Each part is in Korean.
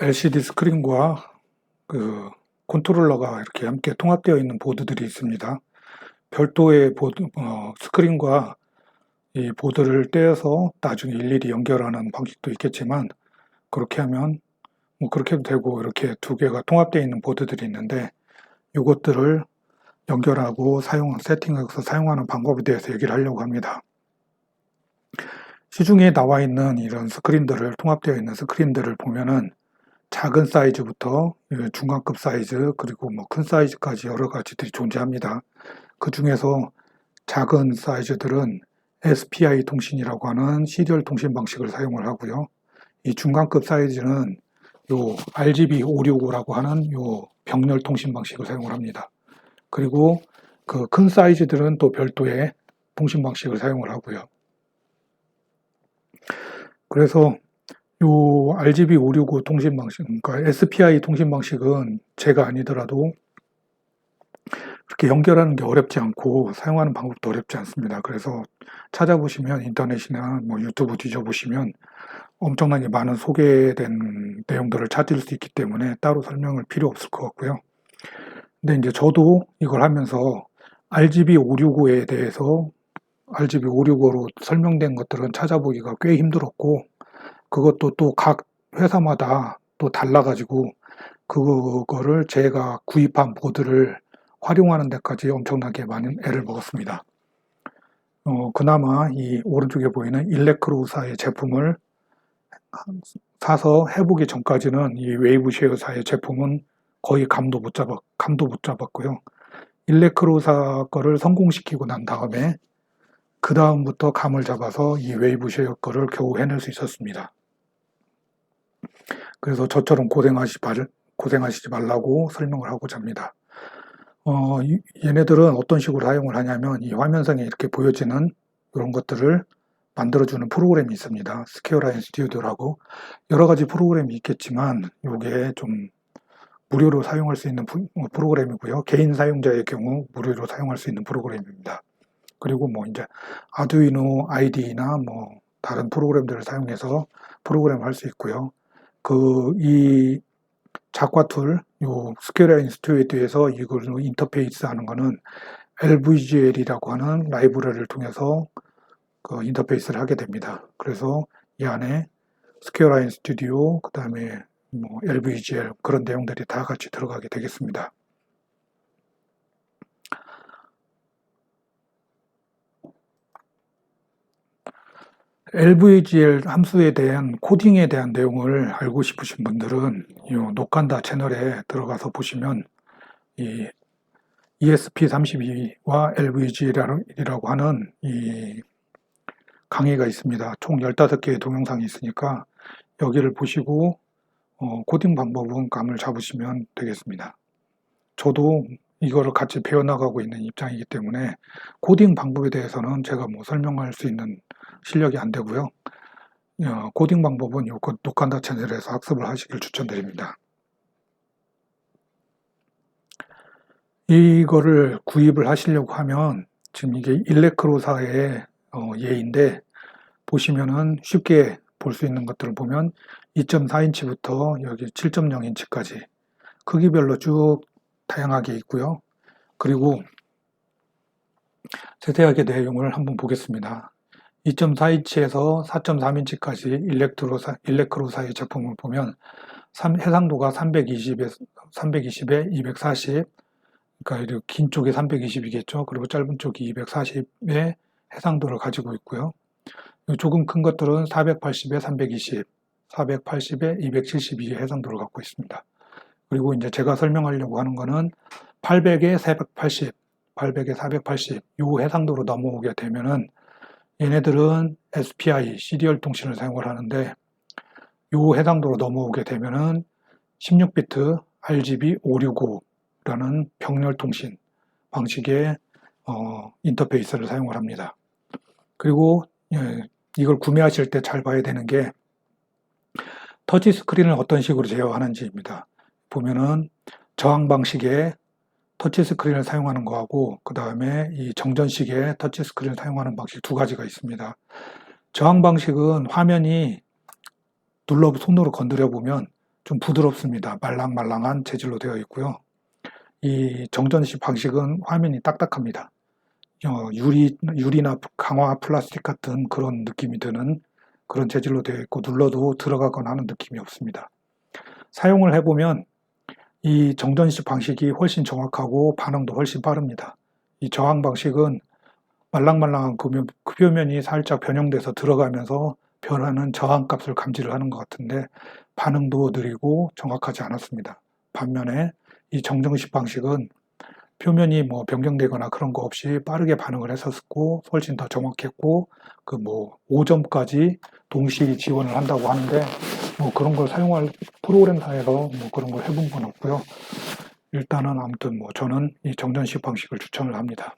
LCD 스크린과 그 컨트롤러가 이렇게 함께 통합되어 있는 보드들이 있습니다. 별도의 스크린과 이 보드를 떼어서 나중에 일일이 연결하는 방식도 있겠지만, 그렇게 하면 뭐 그렇게 해도 되고, 이렇게 두 개가 통합되어 있는 보드들이 있는데, 이것들을 연결하고 세팅해서 사용하는 방법에 대해서 얘기를 하려고 합니다. 시중에 나와 있는 이런 스크린들을, 통합되어 있는 스크린들을 보면은 작은 사이즈부터 중간급 사이즈, 그리고 뭐 큰 사이즈까지 여러 가지들이 존재합니다. 그 중에서 작은 사이즈들은 SPI 통신이라고 하는 시리얼 통신 방식을 사용을 하고요. 이 중간급 사이즈는 요 RGB565라고 하는 요 병렬 통신 방식을 사용을 합니다. 그리고 그 큰 사이즈들은 또 별도의 통신 방식을 사용을 하고요. 그래서 요 RGB565 통신 방식, 그러니까 SPI 통신 방식은 제가 아니더라도 그렇게 연결하는 게 어렵지 않고 사용하는 방법도 어렵지 않습니다. 그래서 찾아보시면, 인터넷이나 뭐 유튜브 뒤져보시면 엄청나게 많은 소개된 내용들을 찾을 수 있기 때문에 따로 설명을 필요 없을 것 같고요. 근데 이제 저도 이걸 하면서 RGB565에 대해서, RGB565로 설명된 것들은 찾아보기가 꽤 힘들었고, 그것도 또 각 회사마다 또 달라가지고, 그거를 제가 구입한 보드를 활용하는 데까지 엄청나게 많은 애를 먹었습니다. 그나마 이 오른쪽에 보이는 일렉크로사의 제품을 사서 해보기 전까지는 이 웨이브쉐어사의 제품은 거의 감도 못 잡았고요. 일렉크로사 거를 성공시키고 난 다음에 그 다음부터 감을 잡아서 이 웨이브쉐어 거를 겨우 해낼 수 있었습니다. 그래서 저처럼 고생하시지 말라고 설명을 하고자 합니다. 얘네들은 어떤 식으로 사용을 하냐면, 이 화면상에 이렇게 보여지는 이런 것들을 만들어주는 프로그램이 있습니다. 스퀘어라인 스튜디오라고 여러 가지 프로그램이 있겠지만, 이게 좀 무료로 사용할 수 있는 프로그램이고요. 개인 사용자의 경우 무료로 사용할 수 있는 프로그램입니다. 그리고 뭐 이제 아두이노 IDE나 뭐 다른 프로그램들을 사용해서 프로그램을 할 수 있고요. 이 작화 툴, 요 스퀘어라인 스튜디오에서 이걸 인터페이스 하는 거는 LVGL이라고 하는 라이브러리를 통해서 그 인터페이스를 하게 됩니다. 그래서 이 안에 스퀘어라인 스튜디오, 그 다음에 뭐 LVGL 그런 내용들이 다 같이 들어가게 되겠습니다. LVGL 함수에 대한 코딩에 대한 내용을 알고 싶으신 분들은 이 노칸다 채널에 들어가서 보시면 이 ESP32와 LVGL이라고 하는 이 강의가 있습니다. 총 15개의 동영상이 있으니까 여기를 보시고 코딩 방법은 감을 잡으시면 되겠습니다. 저도 이거를 같이 배워나가고 있는 입장이기 때문에 코딩 방법에 대해서는 제가 뭐 설명할 수 있는 실력이 안 되고요. 코딩 방법은 요 노칸다 채널에서 학습을 하시길 추천드립니다. 이거를 구입을 하시려고 하면, 지금 이게 일렉크로사의 예인데, 보시면은 쉽게 볼 수 있는 것들을 보면 2.4인치부터 여기 7.0인치까지 크기별로 쭉 다양하게 있고요. 그리고 세세하게 내용을 한번 보겠습니다. 2.4인치에서 4.3인치까지 일렉크로사의 제품을 보면 해상도가 320에 240, 그러니까 긴 쪽이 320이겠죠. 그리고 짧은 쪽이 240의 해상도를 가지고 있고요. 조금 큰 것들은 480에 320, 480에 272의 해상도를 갖고 있습니다. 그리고 이제 제가 설명하려고 하는 거는 800에 480, 800에 480, 요 해상도로 넘어오게 되면은 얘네들은 SPI, 시리얼 통신을 사용을 하는데, 요 해상도로 넘어오게 되면은 16비트 RGB565라는 병렬 통신 방식의 인터페이스를 사용을 합니다. 그리고 이걸 구매하실 때 잘 봐야 되는 게 터치 스크린을 어떤 식으로 제어하는지입니다. 보면은 저항 방식의 터치 스크린을 사용하는 거하고, 그 다음에 이 정전식의 터치 스크린을 사용하는 방식 두 가지가 있습니다. 저항 방식은 화면이 손으로 건드려 보면 좀 부드럽습니다. 말랑말랑한 재질로 되어 있고요. 이 정전식 방식은 화면이 딱딱합니다. 유리나 강화 플라스틱 같은 그런 느낌이 드는 그런 재질로 되어 있고 눌러도 들어가거나 하는 느낌이 없습니다. 사용을 해보면 이 정전식 방식이 훨씬 정확하고 반응도 훨씬 빠릅니다. 이 저항 방식은 말랑말랑한 그 표면이 살짝 변형돼서 들어가면서 변하는 저항값을 감지를 하는 것 같은데 반응도 느리고 정확하지 않았습니다. 반면에 이 정전식 방식은 표면이 뭐 변경되거나 그런 거 없이 빠르게 반응을 했었고 훨씬 더 정확했고 그 뭐 5점까지 동시 지원을 한다고 하는데 뭐 그런 걸 사용할 프로그램사에서 뭐 그런 걸 해본 건 없고요. 일단은 아무튼 뭐 저는 이 정전식 방식을 추천을 합니다.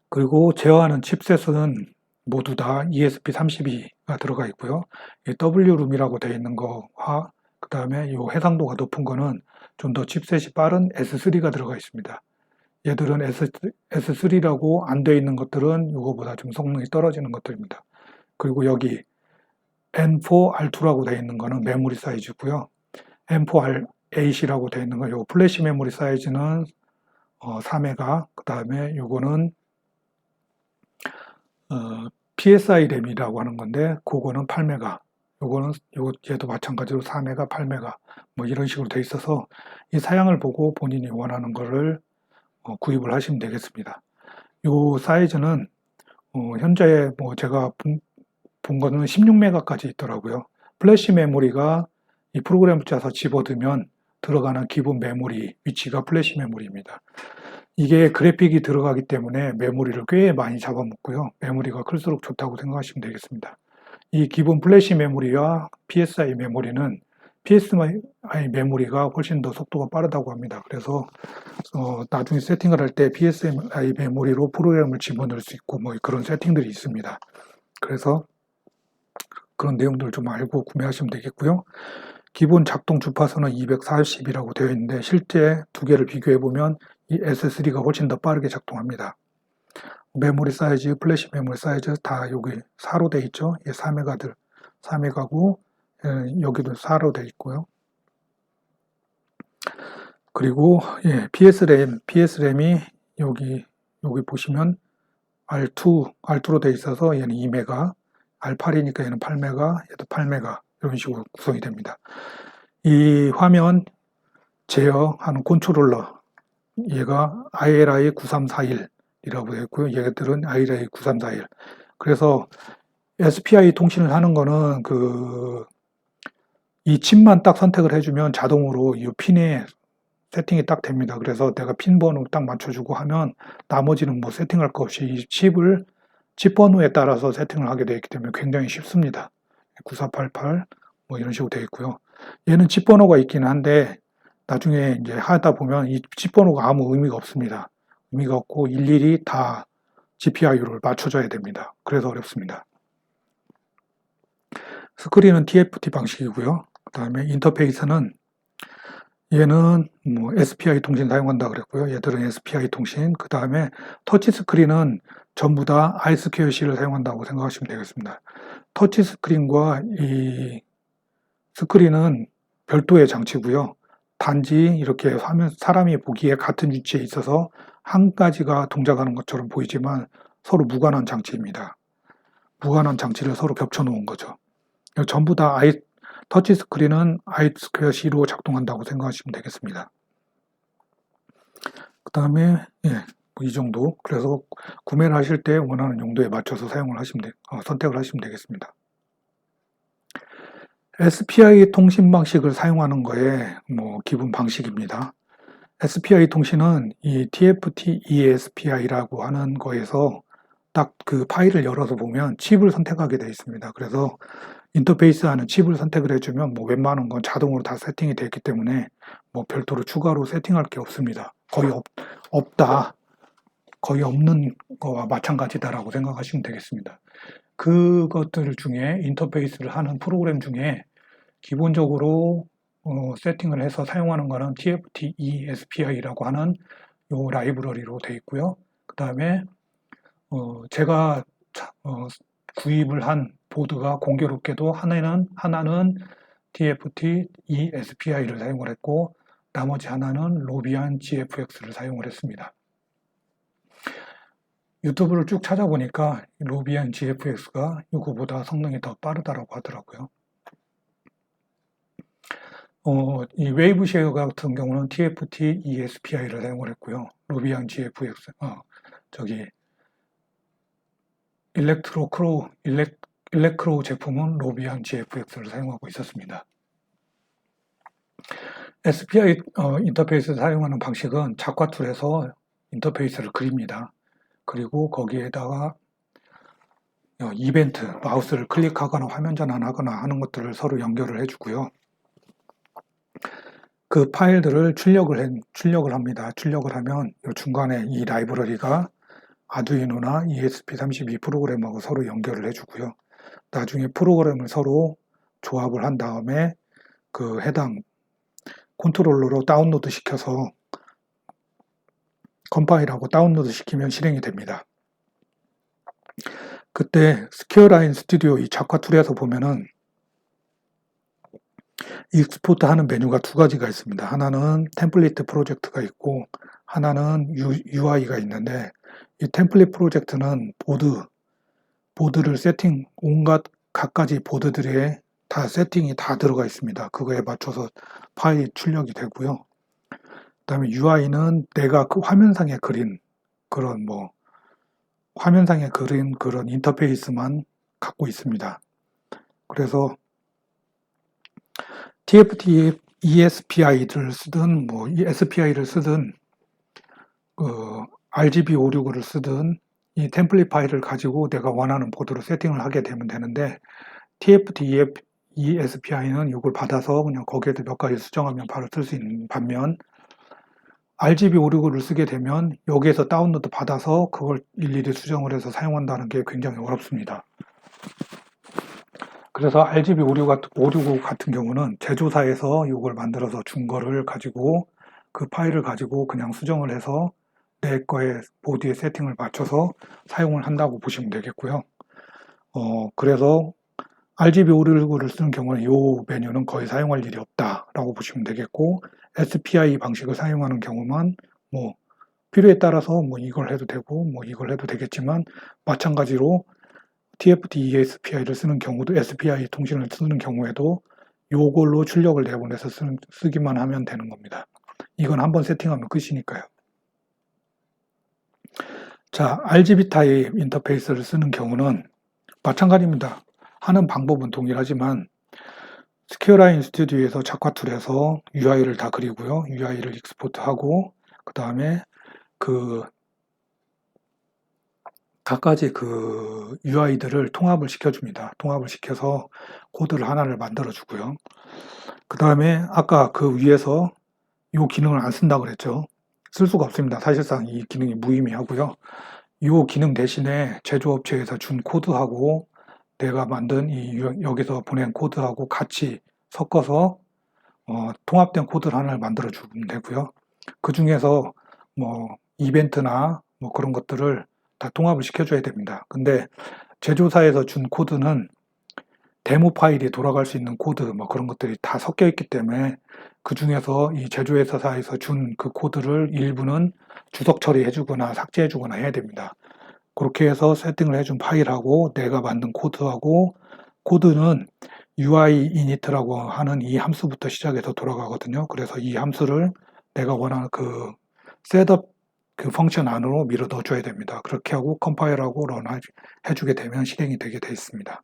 그리고 제어하는 칩셋은 모두 다 ESP32가 들어가 있고요. 이 W룸이라고 되어 있는 거와 그 다음에 이 해상도가 높은 거는 좀 더 칩셋이 빠른 S3가 들어가 있습니다. 얘들은 S3라고 안 되어 있는 것들은 이거보다 좀 성능이 떨어지는 것들입니다. 그리고 여기 N4R2라고 되어 있는 거는 메모리 사이즈고요. M4R8이라고 되어 있는 거, 요 플래시 메모리 사이즈는 4메가, 그 다음에 요거는 PSI 램이라고 하는 건데, 그거는 8메가, 얘도 마찬가지로 4메가, 8메가, 뭐 이런 식으로 되어 있어서 이 사양을 보고 본인이 원하는 거를 구입을 하시면 되겠습니다. 요 사이즈는 현재 뭐 제가 본 거는 16메가까지 있더라고요. 플래시 메모리가 이 프로그램을 짜서 집어넣으면 들어가는 기본 메모리 위치가 플래시 메모리입니다. 이게 그래픽이 들어가기 때문에 메모리를 꽤 많이 잡아먹고요. 메모리가 클수록 좋다고 생각하시면 되겠습니다. 이 기본 플래시 메모리와 PSI 메모리는 PSI 메모리가 훨씬 더 속도가 빠르다고 합니다. 그래서 나중에 세팅을 할 때 PSI 메모리로 프로그램을 집어넣을 수 있고 뭐 그런 세팅들이 있습니다. 그래서 그런 내용들을 좀 알고 구매하시면 되겠고요. 기본 작동 주파수는 240이라고 되어 있는데 실제 두 개를 비교해 보면 이 S3가 훨씬 더 빠르게 작동합니다. 메모리 사이즈, 플래시 메모리 사이즈 다 여기 4로 되어 있죠. 4메가들 4메가고 여기도 4로 되어 있고요. 그리고 PS램이 여기 보시면 R2로 되어 있어서 얘는 2메가, R8이니까 얘는 8메가, 얘도 8메가 이런 식으로 구성이 됩니다. 이 화면 제어하는 컨트롤러 얘가 ILI 9341이라고 되어 있고요. 얘들은 ILI 9341. 그래서 SPI 통신을 하는 거는 이 칩만 딱 선택을 해주면 자동으로 이 핀에 세팅이 딱 됩니다. 그래서 내가 핀 번호 딱 맞춰주고 하면 나머지는 뭐 세팅할 거 없이 이 칩 번호에 따라서 세팅을 하게 되어 있기 때문에 굉장히 쉽습니다. 9488 뭐 이런 식으로 되어 있고요. 얘는 칩 번호가 있기는 한데 나중에 이제 하다 보면 이 칩 번호가 아무 의미가 없습니다. 의미가 없고 일일이 다 GPIO를 맞춰줘야 됩니다. 그래서 어렵습니다. 스크린은 TFT 방식이고요. 그 다음에 인터페이스는 얘는 뭐 SPI 통신 사용한다 그랬고요. 얘들은 SPI 통신. 그 다음에 터치 스크린은 전부 다 I2C를 사용한다고 생각하시면 되겠습니다. 터치 스크린과 이 스크린은 별도의 장치고요. 단지 이렇게 화면 사람이 보기에 같은 위치에 있어서 한 가지가 동작하는 것처럼 보이지만 서로 무관한 장치입니다. 무관한 장치를 서로 겹쳐 놓은 거죠. 전부 다 터치 스크린은 I2C로 작동한다고 생각하시면 되겠습니다. 그 다음에 이 정도. 그래서 구매를 하실 때 원하는 용도에 맞춰서 선택을 하시면 되겠습니다. SPI 통신 방식을 사용하는 거에 뭐 기본 방식입니다. SPI 통신은 이 TFT ESPI라고 하는 거에서 딱 그 파일을 열어서 보면 칩을 선택하게 되어 있습니다. 그래서 인터페이스 하는 칩을 선택을 해주면 뭐 웬만한 건 자동으로 다 세팅이 되어 있기 때문에 뭐 별도로 추가로 세팅할 게 없습니다. 없다. 거의 없는 거와 마찬가지다라고 생각하시면 되겠습니다. 그것들 중에 인터페이스를 하는 프로그램 중에 기본적으로 세팅을 해서 사용하는 거는 TFT ESPI라고 하는 요 라이브러리로 되어 있고요. 그 다음에 제가 구입을 한 보드가 공교롭게도 하나는 TFT ESPI를 사용을 했고 나머지 하나는 로비안 GFX를 사용을 했습니다. 유튜브를 쭉 찾아보니까 로비안 GFX가 이거보다 성능이 더 빠르다고 하더라고요. 이 웨이브 쉐어 같은 경우는 TFT ESPI를 사용을 했고요. 로비안 GFX, 일렉트로 제품은 로비안 GFX를 사용하고 있었습니다. SPI 인터페이스를 사용하는 방식은 작화 툴에서 인터페이스를 그립니다. 그리고 거기에다가 이벤트, 마우스를 클릭하거나 화면 전환하거나 하는 것들을 서로 연결을 해주고요. 그 파일들을 출력을 합니다. 출력을 하면 중간에 이 라이브러리가 아두이노나 ESP32 프로그램하고 서로 연결을 해주고요. 나중에 프로그램을 서로 조합을 한 다음에 그 해당 컨트롤러로 다운로드 시켜서 컴파일하고 다운로드 시키면 실행이 됩니다. 그때 스퀘어라인 스튜디오 이 작화 툴에서 보면은 익스포트 하는 메뉴가 두 가지가 있습니다. 하나는 템플릿 프로젝트가 있고 하나는 UI가 있는데 이 템플릿 프로젝트는 보드를 온갖 갖가지 보드들에 다 세팅이 다 들어가 있습니다. 그거에 맞춰서 파일이 출력이 되고요. 그 다음에 UI는 내가 그 화면상에 그린 그런 그런 인터페이스만 갖고 있습니다. 그래서 TFT ESPI를 쓰든 SPI를 쓰든 RGB565를 쓰든 이 템플릿 파일을 가지고 내가 원하는 보드로 세팅을 하게 되면 되는데 TFT ESPI는 이걸 받아서 그냥 거기에도 몇 가지 수정하면 바로 쓸 수 있는 반면 RGB565를 쓰게 되면 여기에서 다운로드 받아서 그걸 일일이 수정을 해서 사용한다는 게 굉장히 어렵습니다. 그래서 RGB565 같은 경우는 제조사에서 이걸 만들어서 준 거를 가지고 그 파일을 가지고 그냥 수정을 해서 내 거에 보드의 세팅을 맞춰서 사용을 한다고 보시면 되겠고요. 그래서 RGB565를 쓰는 경우는 이 메뉴는 거의 사용할 일이 없다라고 보시면 되겠고 SPI 방식을 사용하는 경우만 필요에 따라서 이걸 해도 되고 이걸 해도 되겠지만 마찬가지로 TFT ESPI를 쓰는 경우도 SPI 통신을 쓰는 경우에도 이걸로 출력을 내보내서 쓰기만 하면 되는 겁니다. 이건 한번 세팅하면 끝이니까요. 자, RGB 타입 인터페이스를 쓰는 경우는 마찬가지입니다. 하는 방법은 동일하지만 스퀘어라인 스튜디오에서 작화 툴에서 UI를 다 그리고요. UI를 익스포트하고 그 다음에 각가지 UI들을 통합을 시켜줍니다. 통합을 시켜서 코드를 하나를 만들어 주고요. 그 다음에 아까 그 위에서 이 기능을 안 쓴다고 그랬죠. 쓸 수가 없습니다. 사실상 이 기능이 무의미하고요. 이 기능 대신에 제조업체에서 준 코드하고 내가 만든 여기서 보낸 코드하고 같이 섞어서 통합된 코드를 하나를 만들어 주면 되고요. 그 중에서 이벤트나 그런 것들을 다 통합을 시켜줘야 됩니다. 근데 제조사에서 준 코드는 데모 파일이 돌아갈 수 있는 코드 그런 것들이 다 섞여 있기 때문에 그 중에서 이 제조회사에서 준 그 코드를 일부는 주석 처리해주거나 삭제해주거나 해야 됩니다. 그렇게 해서 세팅을 해준 파일하고 내가 만든 코드는 UI init라고 하는 이 함수부터 시작해서 돌아가거든요. 그래서 이 함수를 내가 원하는 셋업 펑션 안으로 밀어 넣어줘야 됩니다. 그렇게 하고 컴파일하고 런 해주게 되면 실행이 되게 되어 있습니다.